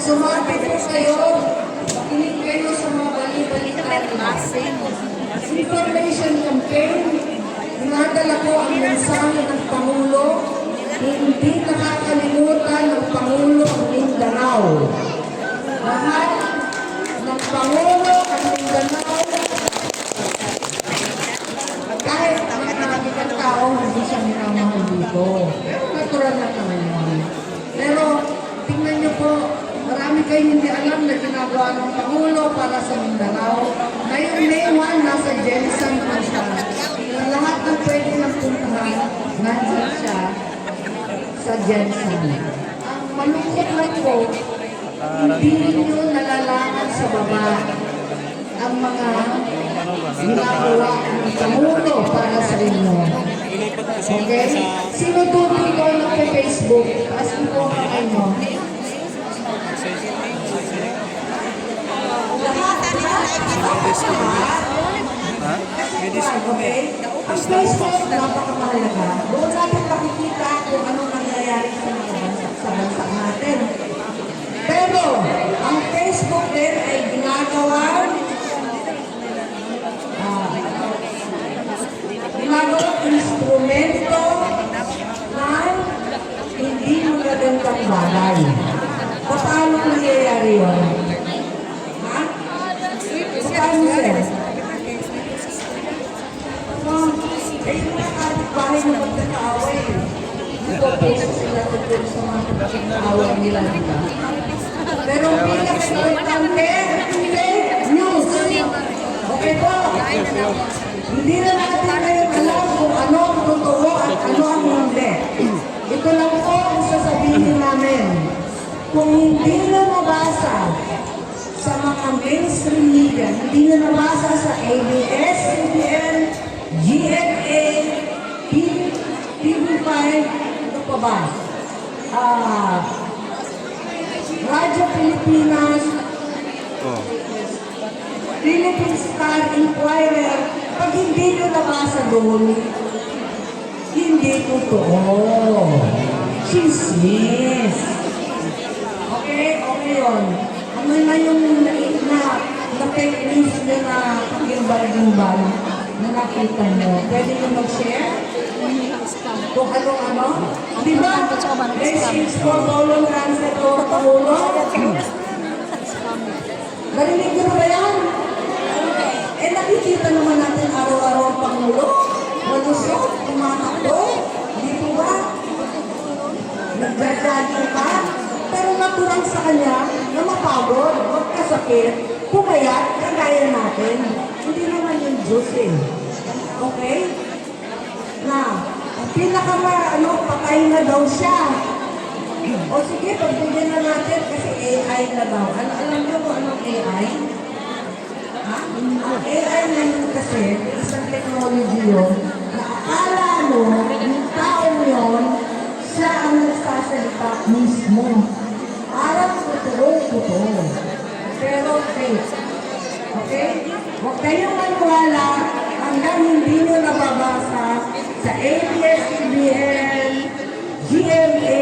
Sumapit po kayo, kinig kayo sa mga bali-balikan. Information campaign, dinadala ko ang mensahe ng Pangulo, hindi nakakalimutan ng Pangulo ang Mindanao. Lahat ng Pangulo ang Mindanao, kahit mga tao, hindi siya minamahal dito. Natural na naman yun. Pero, tingnan niyo po, marami kayong hindi alam na ginagawa ng Pangulo para sa Mindanao. Ngayon, May 1, nasa Jensen na siya. Lahat ng pwede ng puntahan, nandiyan siya sa Jensen. Ang malungkot lang po, hindi niyo nalalaman sa baba ang mga ginagawa ng Pangulo para sa inyo. Okay? Sino tuloy ko nagpe-Facebook? Taas mo po ang ano. Okay? Ang Facebook, napakamahalaga. Doon natin makikita kung anong nangyayari sa bansa natin. Pero, ang Facebook din ay ginagawang instrumento ng hindi magagandang bagay. Paano nangyayari yun? Ha? Paano sir? Eh, yung mga kapitbahay na magkakaaway. Ito po sila tugtog sa mga kapitbahay nila. Pero pinaka-importante, fake news. Okay po? Hindi na natin ngayon alam kung ano ang totoo at ano ang hindi. Ito lang po ang sasabihin namin. Kung hindi na nabasa sa mga mainstream media, hindi na nabasa sa ABS-CBN, GMA, TV5, ito pa ba? Radyo Pilipinas, Philippine Star Inquirer, pag hindi nyo nabasa doon, hindi totoo. Chismis. Okay? Okay yun. Ano na yung na-fake news nyo na gimbal-gimbal na nakita nyo? Pwede nyo mag-share? Kung ano-ano? Di ba? Message for Paulo Francisco Paulo? Narinig nyo ba yan? Eh, nakikita naman natin araw-araw ang Pangulo. Malusok, tumatakbo. Di po ba? Nagdadagin pa. Pero natural sa kanya na mapagod, magkasakit, pumayat, kagaya natin. Hindi naman yung Diyos eh. Okay? Na, ang patay na daw siya. O sige, pagbigyan na natin kasi AI na daw. Alam niyo kung anong AI? Ang AI na yun kasi, isang technology yun, na akala mo, yung taong yun, siya ang nagsasalita mismo. Parang totoo. Pero fake. Okay? Huwag kayong maniwala hanggang hindi nyo nababasa sa ABS-CBN, GMA,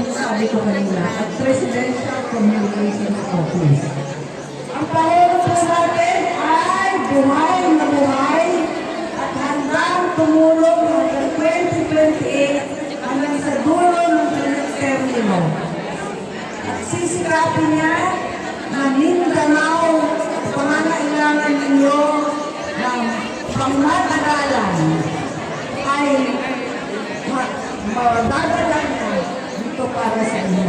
sabi ko kanina, at Presidential Communications Office. Ang Pangulo po natin ay buhay na buhay at handang tumulong hanggang 2028 hanggang sa dulo ng termino. At sisikapin niya na Mindanao pangangailangan ninyo ng pangmatagalan ay madadalan na dito para sa inyo.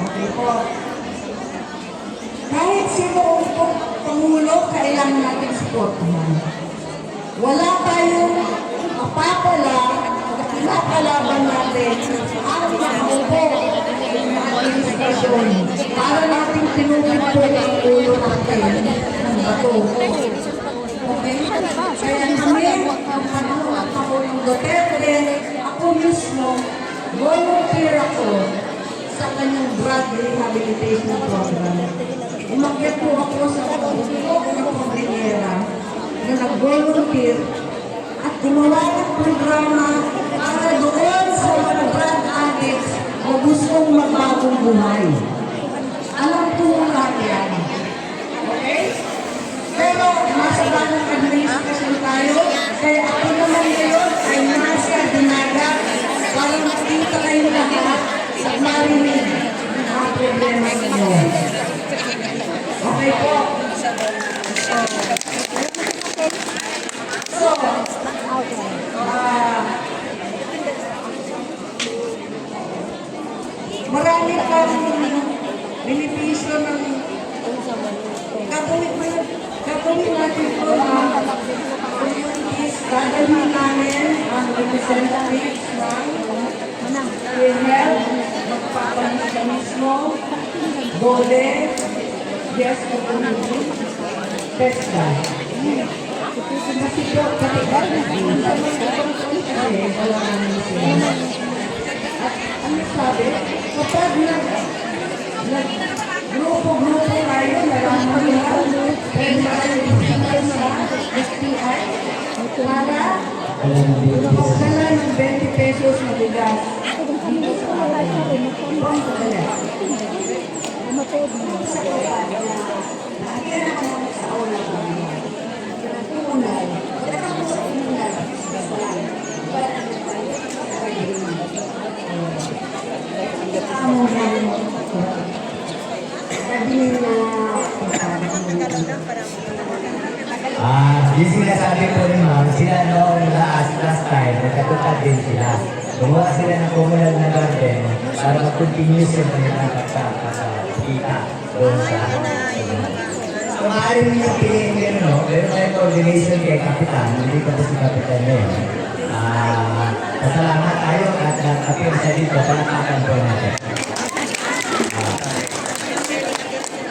Okay po. Kahit sino ang Pangulo, kailangan natin supportahan. Wala tayong mapapala na kinakalaban natin ang nakaupo ng administrasyon para natin tinugin po ang ulo natin ng bato. Okay? Kaya namin, ang Pangulong Duterte, ako mismo, volunteer ako sa kanyang drug rehabilitation program. Umakyat po ako sa ng Pangulera na nag-volunteer at gumawa ng programa para doon sa mga drug addicts na gustong magbagong buhay. masaganang administrasyon tayo. Kaya ako naman ngayon ay nasa Dinagat para makita kayo lahat at marinig ang problema ninyo. Okay po. So, marami kang benepisyo ng gagawin natin po na communities, gagawin namin ang representatives ng PNL, magpapanis ka mismo, Dole, yes, community, PESDA. Kasi po, kasi wala namin sila. At ano sabi, kapag grupo-grupo tayo, nalaman nila, pwede tayo sa STI para magdala ng 20 pesos na bigas dito sa atin. Ang padala. Yung sinasabi ko rin ma'am, sila noong last time, nagkatutag din sila. Gumawa sila ng komunal na garden para mag-continue sila ng kita doon sa so, maaari niyo piliin yun, no? Pero may coordination kay Kapitan, hindi pa po si Kapitan yun. Pasalamat tayo at appear sa dito, palakakan po natin.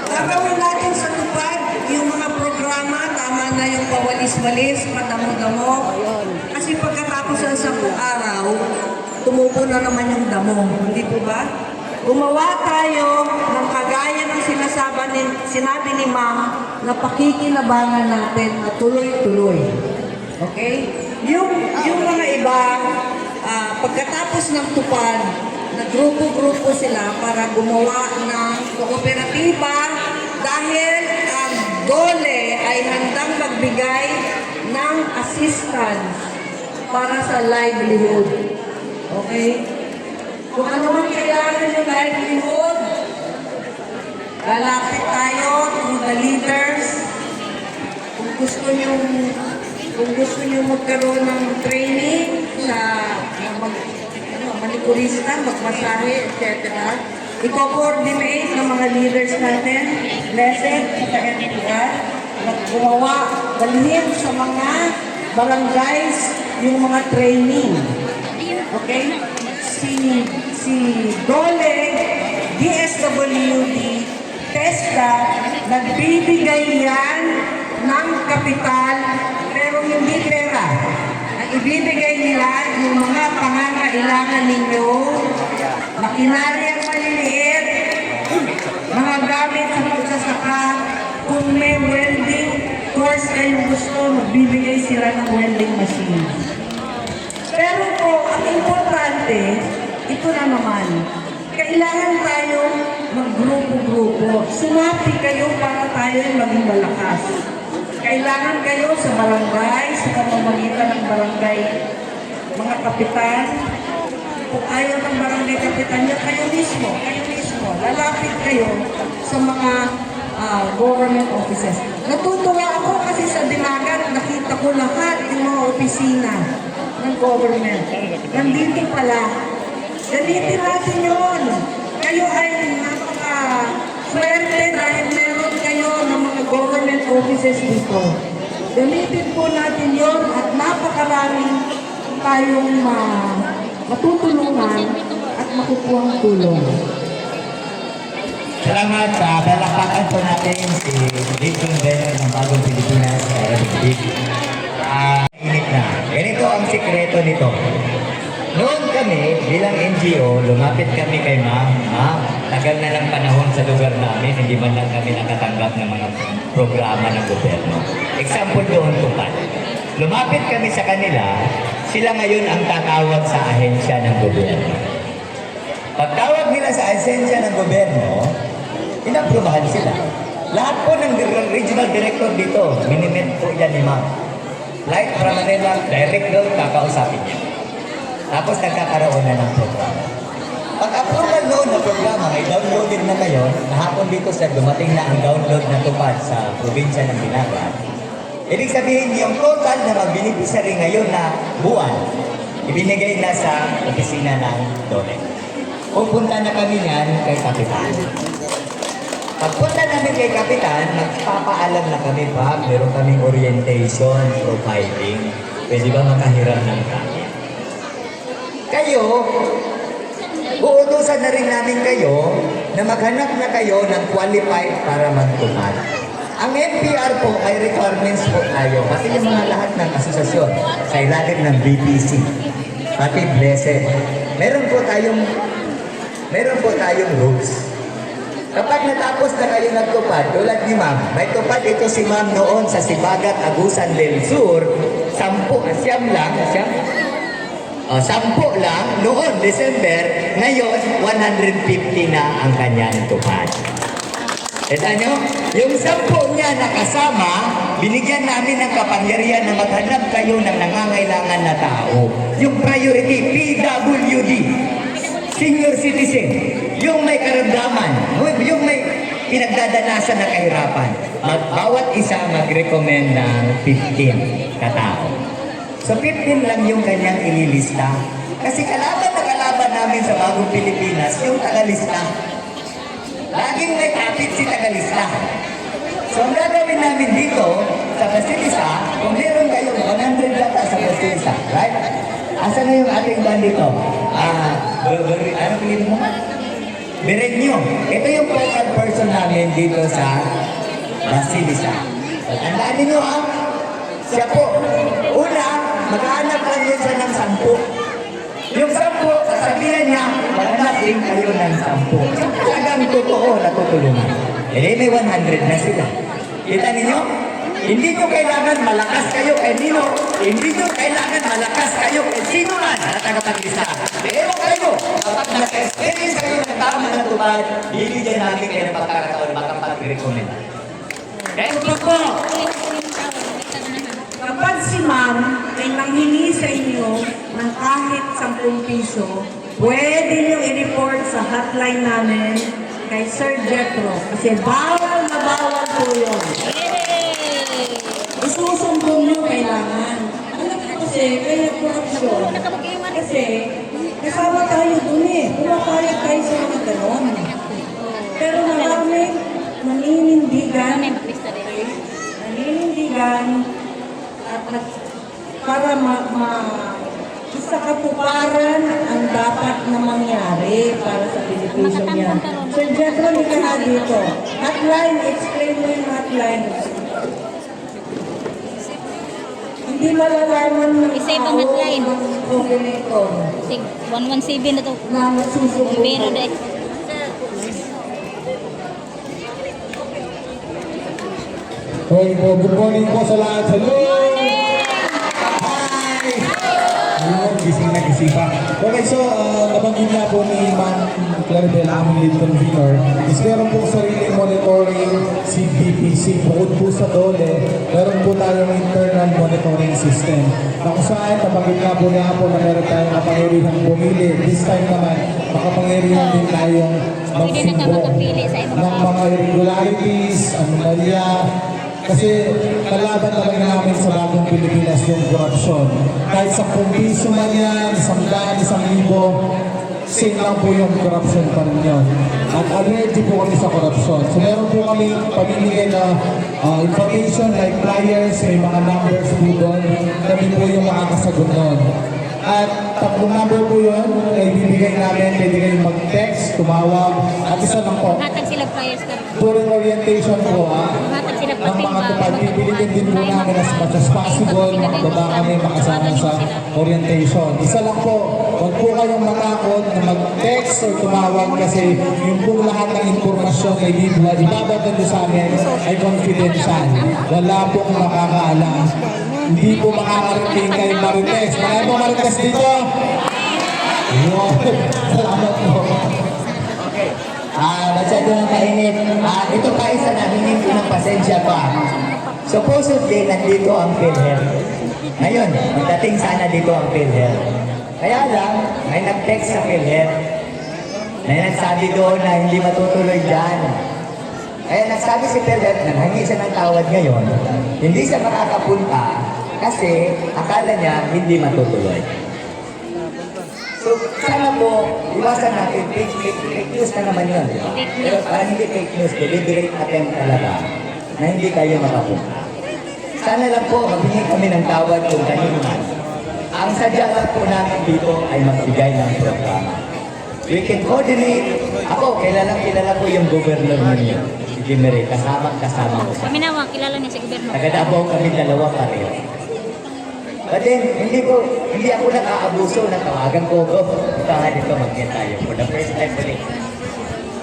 Gagawin natin sa tupad yung mga programa, tama na yung pawalis-walis, madamo-damo. Kasi pagkatapos ng 10 araw, tumubo na naman yung damo. Hindi po ba? Gumawa tayo ng kagaya ng sinabi ni Ma'am na pakikinabangan natin na tuloy-tuloy. Okay? Yung mga iba, pagkatapos ng tupad, na grupo-grupo sila para gumawa ng kooperatiba dahil ang Dole ay handang magbigay ng assistance para sa livelihood. Okay? Kung ano man kailangan yung livelihood, lalapit tayo to the leaders. Kung gusto nyo magkaroon ng training sa manikurista, magmasahe, etc. I-coordinate ng mga leaders natin, blessed sa NPR, gumawa, dalhin sa mga barangays yung mga training. Okay? Si Dole, DSWD, TESDA, nagbibigay yan ng kapital, pero hindi pera. Ang ibibigay nila yung mga pangangailangan ninyo, makinaryang maliliit, mga gamit sa pagsasaka, kung may welding course kayong gusto, magbibigay sila ng welding machine. Pero po, ang importante, ito na naman, kailangan tayo mag-grupo-grupo. Sumati kayo para tayo maging malakas. Kailangan kayo sa barangay, sa pamamagitan ng barangay, mga kapitan. Kung ayaw ng barangay kapitan niya, kayo mismo, lalapit kayo sa mga government offices. Natutuwa ako kasi sa Dinagat, nakita ko lahat yung mga opisina ng government. Nandito pala. Gamitin natin yun. Kayo ay napaka-swerte dahil meron kayo ng mga government offices dito. Gamitin po natin yun at napakaraming tayong matutulungan at makukuhang tulong. Salamat. Palakpakan po natin si Dixon Benner ng Bagong Pilipinas sa RFD. Init na. Ganito ang sikreto nito. Noon kami, bilang NGO, lumapit kami kay Ma'am. Tagal na ng panahon sa lugar namin, hindi man lang kami nakatanggap ng mga programa ng gobyerno. Example doon, tupad. Lumapit kami sa kanila, sila ngayon ang tatawag sa ahensya ng gobyerno. Pagtawag nila sa ahensya ng gobyerno, inaprubahan sila. Lahat po ng regional director dito, minimet po yan ni ma'am. Flight from Manila, direct doon, kakausapin niya. Tapos nagkakaroon na ng programa. Pag-approval noon na programa, ay downloaded na ngayon, nahapon dito sa dumating na ang download na tupad sa probinsya ng Dinagat. Ibig sabihin, yung total na mag-beneficiary ngayon na buwan, ibinigay na sa opisina ng DOLE. Pupunta na kami niyan kay Kapitan. Pagpunta namin kay Kapitan, magpapaalam na kami pa, meron kaming orientation, profiling. Pwede ba makahiram ng gamit? Kayo, uutusan na rin namin kayo na maghanap na kayo ng qualified para magtupad. Ang NPR po ay requirements po tayo, pati yung mga lahat ng asosasyon sa ilalim ng BPC, pati Blessed. Meron po tayong rules. Kapag natapos na kayo nagtupad, tulad ni ma'am, may tupad ito si ma'am noon sa Sibagat, Agusan del Sur, 10 lang noon, December, ngayon 150 na ang kanyang tupad. Kita nyo? Yung 10 niya nakasama, binigyan namin ng kapangyarihan na maghanap kayo ng nangangailangan na tao. Yung priority, PWD, senior citizen, yung may karamdaman, yung may pinagdadanasan na kahirapan. Bawat isa mag-recommend ng 15 katao. So 15 lang yung kanyang ililista. Kasi kalaban na kalaban namin sa Bagong Pilipinas, yung tagalista. Laging may kapit si tagalista. So ang gagawin namin dito sa Basilisa, kung meron kayong 100 data sa Basilisa, right? Asa na yung ating band dito? Ano pinili mo? Berenyo. Ito yung focal person namin dito sa Basilisa. Tandaan ninyo siya po. Una, maghanap lang yun siya ng 10. Yung 10, sasabihan niya, maghanap din kayo ng 10. Yung talagang totoo na tutulungan. May 100 na sila. Kita ninyo? Hindi nyo kailangan malakas kayo kay Nino. Hindi nyo kailangan malakas kayo kay sino man na tagapag-isa. Pero kayo, kapag nasa-experience kayo ng tama na tupad, bibigyan namin kayo ng pagkakataon makapag-recommend. Kaya po, kapag si ma'am ay manghingi sa inyo ng kahit 10 piso, pwede niyo i-report sa hotline namin kay Sir Jethro. Kasi bawal na bawal po yun. Isusumbong niyo kailangan. Alam mo kasi, kaya corruption. Kasi, kasama tayo dun Pumapayag tayo sa mga ganon. Pero maraming maninindigan at para sa katuparan ang dapat na mangyari para sa benepisyo niya. Sir Jethro, hindi ka na dito. Hotline, explain mo yung hotline. Hindi malalaman ng Isave ang hotline. ng coordinator 117 na to. na nasusunod. Pero dahil. Okay po, good morning po sa lahat. Hello! Hi! Ayun, gising na gising pa. Okay, so, nabanggit nga po ni Ma'am Claribel, aming lead convener, is meron po sariling monitoring si BPC. Bukod po sa DOLE, meron po tayong internal monitoring system. Na kung saan, nabanggit nga po niya po na meron tayong kapangyarihan pumili. This time naman, makapangyarihan din tayong Hindi na ka makapili sa ibang ng mga irregularities, anomalya, kasi kalaban naman namin sa Bagong Pilipinas yung korupsyon. Kahit 10 piso man yan, 100, 1,000, same lang po yung korupsyon pa rin yun. At allergy po kami sa korupsyon. So meron po kami pamimigay na information like flyers, may mga numbers po doon. Kami po yung makakasagot doon. At 3 number po yun, ay bibigay namin, pwede kayong mag-text, tumawag, at isa lang po. Hatag sila flyers ka. During orientation po, Hatag sila ng mga tupad, pipilitin din po namin as much as possible, makababa kami makasama sa orientation. Isa lang po, huwag po kayong matakot na mag-text o tumawag kasi yung po lahat ng informasyon na ibabagay doon sa amin ay confidential. Wala pong makakaalam. Hindi po makakarating kay Marites. Marami po Marites dito. Yun. Salamat po. Okay. masyado na mainit. Ito pa isa na hingin ko ng pasensya pa. Supposedly, nandito ang PhilHealth. Ngayon, magdating sana dito ang PhilHealth. Kaya lang, may nag-text sa PhilHealth. May nagsabi doon na hindi matutuloy dyan. Kaya nagsabi si PhilHealth, nanghingi siya ng tawad ngayon, hindi siya makakapunta kasi akala niya hindi matutuloy. So, sana po, iwasan natin, fake news na naman yun. Di ba? Pero parang hindi fake news, deliberate attempt talaga na hindi kayo makapunta. Sana lang po, maghingi kami ng tawad kung kanino man. Ang sadya lang po namin dito ay magbigay ng programa. We can coordinate. Ako, kilala ko yung governor ninyo, si Jimmy Ray, kasama ko siya. Kami naman, kilala niya si gobyerno. Taga-Davao kami dalawa pareho. But then, hindi ako nakaabuso na tawagan ko, punta nga dito, mag-get tayo. For the first time ulit.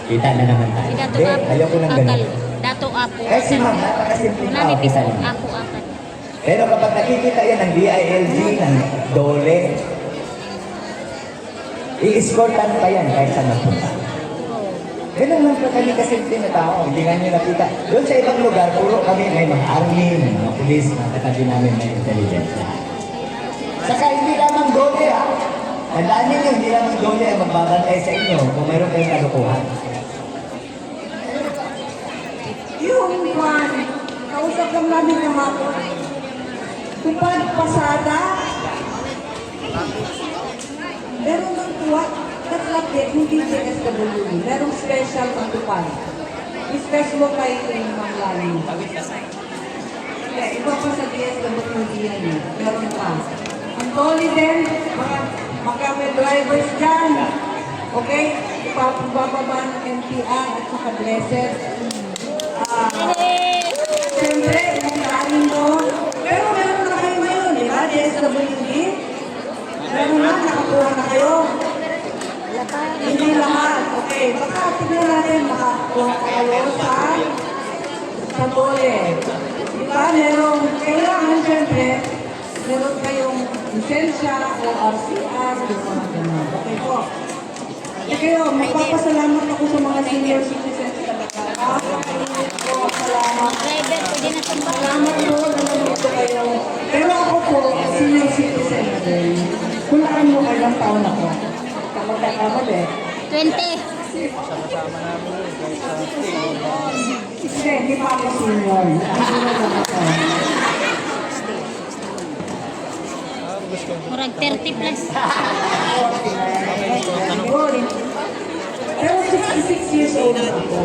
Kita na naman tayo. Si Dato Hindi, Apo. ayoko ng ganun. Dato Apo. Kasi ma'am, napakasimple Nami tao piso, kita niya. Apo apat. Pero kapag nakikita yan ng DILG, ng DOLE, i-escortan pa yan kahit saan napunta. Ganun lang po kami kasimple na tao, hindi nga nyo nakita. Doon sa ibang lugar, puro kami may mga army, may mga police, mga katabi namin may intelligence. Saka hindi lamang DOLE ha. Tandaan ninyo, hindi lamang DOLE ang magbabantay sa inyo kung mayroon kayong kalukuhan. Yung man, kausap lang namin kahapon. Tupad pasada. Meron ng tuwat, katlate, hindi DSWD. Merong special ng tupad. I-special mo kayo yung mga lalo. Iba pa sa DSWD yan eh. Meron pa. Ang toli din, mga may drivers dyan. Okay? Ipapababa ng NPR at saka dresses. Siyempre, yung kanin mo. Pero meron na kayo ngayon, di ba? DSWD. Meron na, nakakuha na kayo. Hindi lahat. Okay, baka tignan natin, makakuha kayo sa dole. Di ba? Meron, kailangan siyempre, meron kayong lisensya o RCR, yung mga ganun. Okay po. Kaya kayo, magpapasalamat ako sa mga senior citizens talaga. Salamat. Driver, pwede na tumba. Salamat po na nandito kayo. Pero ako po, senior citizen na din. Kulaan mo ilang taon ako. Magkakamali. 20. Hindi, hindi pa ako senior. Senior lang ako. Murag 30 plus. Pero 66 years old na ako.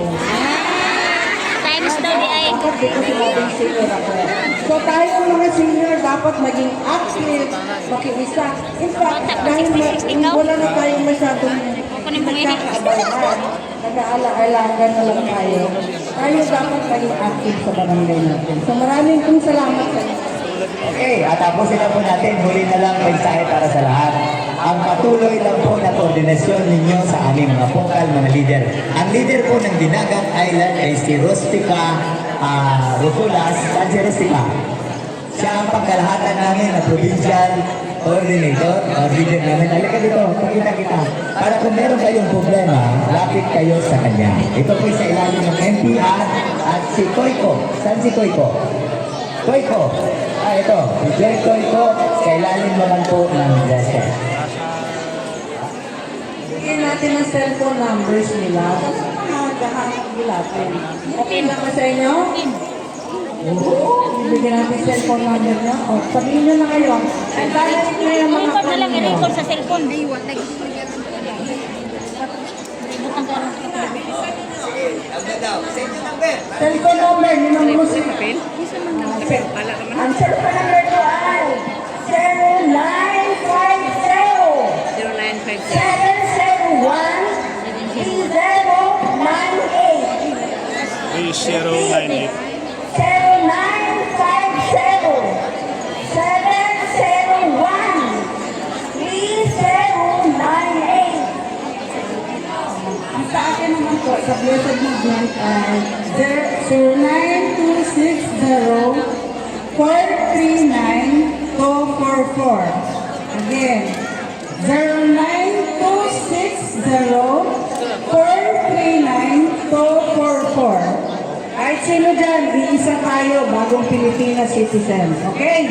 Times daw di ay. Dapat di ko sinabing senior ako. So tayo mga senior dapat maging active, makiisa. In fact, dahil wala na tayong masyadong nagkakaabalan, nag-aala-alangan na lang tayo, tayo dapat maging active sa barangay natin. So maraming kong salamat sa inyo. Okay, at tapusin na po natin, huli na lang mensahe para sa lahat. Ang patuloy lang po na koordinasyon ninyo sa aming mga pokal, mga leader. Ang leader po ng Dinagat Island ay si Rustica Rufulas, si Rustica. Siya ang pagkalahatan namin na provincial coordinator, leader namin. Halika dito, pakita kita. Para kung meron kayong problema, lapit kayo sa kanya. Ito po sa ilalim ng NPR at si Koiko. Saan si Koiko? Koiko. Ito. Si Jerry Koiko, sa ilalim naman po ng DSS. Bigyan natin ang cellphone numbers nila. Tapos makakahanap natin. Okay lang ba sa inyo? Oo. Bigyan natin cellphone number niya. O, sabihin nyo na kayo. Ang dahil nyo yung mga I-record na lang, kanino. i-record sa cellphone. Cellphone number, yun ang music. Ang cellphone number ko ay 0957-3098. 0957-3098. Ang sa akin naman po, sa Blessed Movement ay 09260-439-244. Again, 09260-439-244. 4. Kahit sino dyan, iisa tayo, bagong Pilipinas citizen. Okay?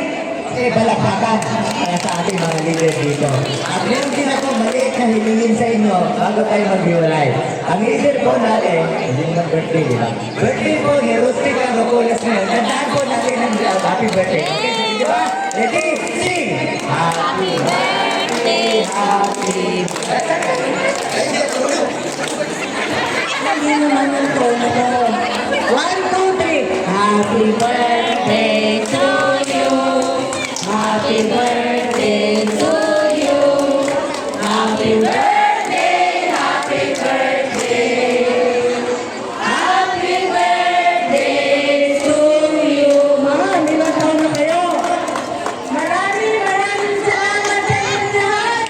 Okay, balakbakan para sa ating mga leader dito. At meron din ako maliit na hilingin sa inyo bago tayo maghiwalay. Ang leader po natin, hindi naman birthday, di ba? Birthday po ni Rustica Rocolas ngayon. Tandaan po natin ang happy birthday. Okay, sige, di ba? Ready? Sing! Happy birthday, happy birthday. Hindi naman yung tono ko. 1, 2, 3. Happy birthday to you. Happy birthday to you. Happy birthday, happy birthday. Happy birthday to you. Mga, ilang taon na kayo? Maraming salamat sa inyong lahat.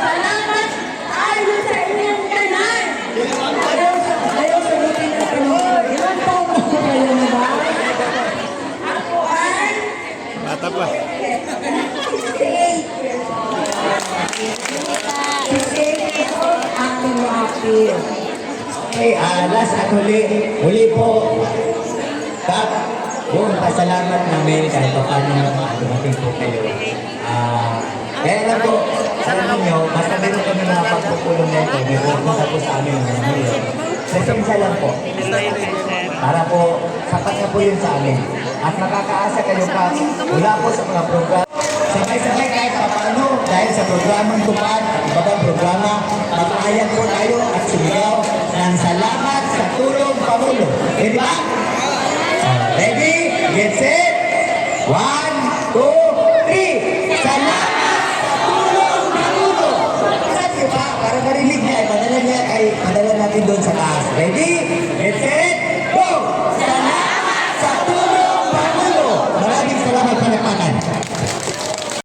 Salamat ayon sa inyong tanan. Ayaw sagutin na tanong. Ilang taon na po kayo na ba? Ako ay Bata pa. 68 ang happy. Okay, last at huli po. Kap, yung pasalamat namin kahit pa paano dumating po kayo. Kaya lang po, sa ninyo, basta meron kami mga pagpupulong nito, may pupunta po sa amin ng mga mayor. Isa lang po. Para po, sapat na po yun sa amin. At makakaasa kayo pa, mula po sa mga program. Sabay-sabay kahit pa paano, dahil sa programang tupad at iba pang programa, magpahayag po tayo at sumigaw ng salamat sa tulong Pangulo. Ready ba? Ready? Get set? 1, 2, 3. Salamat sa tulong Pangulo. Sabi ba? Para marinig niya, padala natin doon sa taas. Ready? Get set?